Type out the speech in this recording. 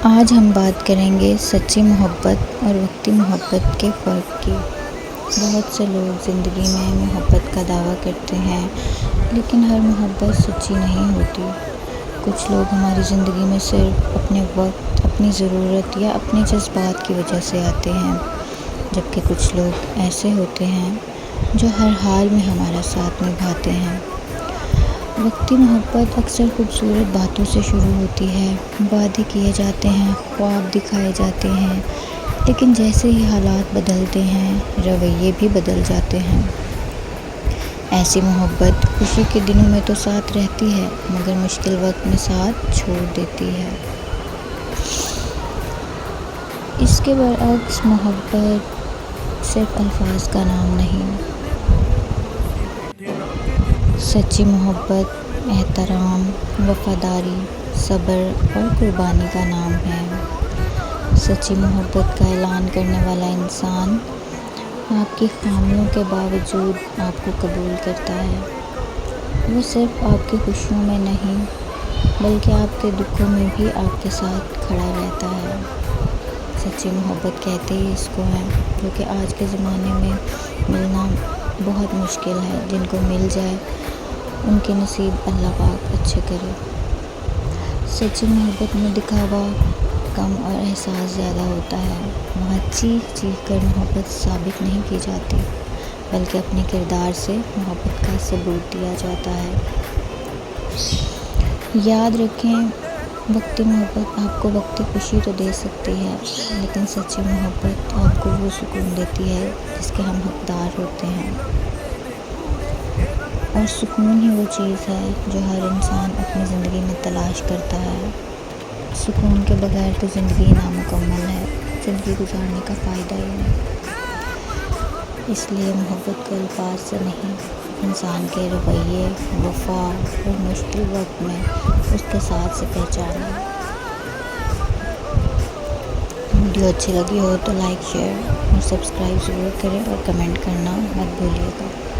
آج ہم بات کریں گے سچی محبت اور وقتی محبت کے فرق کی۔ بہت سے لوگ زندگی میں محبت کا دعویٰ کرتے ہیں، لیکن ہر محبت سچی نہیں ہوتی۔ کچھ لوگ ہماری زندگی میں صرف اپنے وقت، اپنی ضرورت یا اپنے جذبات کی وجہ سے آتے ہیں، جبکہ کچھ لوگ ایسے ہوتے ہیں جو ہر حال میں ہمارا ساتھ نبھاتے ہیں۔ وقتی محبت اکثر خوبصورت باتوں سے شروع ہوتی ہے، وعدے کیے جاتے ہیں، خواب دکھائے جاتے ہیں، لیکن جیسے ہی حالات بدلتے ہیں، رویے بھی بدل جاتے ہیں۔ ایسی محبت خوشی کے دنوں میں تو ساتھ رہتی ہے، مگر مشکل وقت میں ساتھ چھوڑ دیتی ہے۔ اس کے برعکس محبت صرف الفاظ کا نام نہیں۔ سچی محبت احترام، وفاداری، صبر اور قربانی کا نام ہے۔ سچی محبت کا اعلان کرنے والا انسان آپ کی خامیوں کے باوجود آپ کو قبول کرتا ہے۔ وہ صرف آپ کی خوشیوں میں نہیں، بلکہ آپ کے دکھوں میں بھی آپ کے ساتھ کھڑا رہتا ہے۔ سچی محبت کہتے ہی اس کو ہے، کیونکہ آج کے زمانے میں ملنا بہت مشکل ہے۔ جن کو مل جائے ان کے نصیب اللہ پاک اچھے کرے۔ سچی محبت میں دکھاوا کم اور احساس زیادہ ہوتا ہے۔ وہاں چیخ چیخ کر محبت ثابت نہیں کی جاتی، بلکہ اپنے کردار سے محبت کا ثبوت دیا جاتا ہے۔ یاد رکھیں، وقتی محبت آپ کو وقتی خوشی تو دے سکتی ہے، لیکن سچی محبت آپ کو وہ سکون دیتی ہے جس کے ہم حقدار ہوتے ہیں۔ اور سکون ہی وہ چیز ہے جو ہر انسان اپنی زندگی میں تلاش کرتا ہے۔ سکون کے بغیر تو زندگی نامکمل ہے، زندگی گزارنے کا فائدہ ہی نہیں۔ اس لیے محبت کو الفاظ سے نہیں، انسان کے رویے، وفا اور مشکل وقت میں اس کے ساتھ سے پہچانا۔ ویڈیو اچھی لگی ہو تو لائک، شیئر اور سبسکرائب ضرور کریں، اور کمنٹ کرنا مت بھولیے گا۔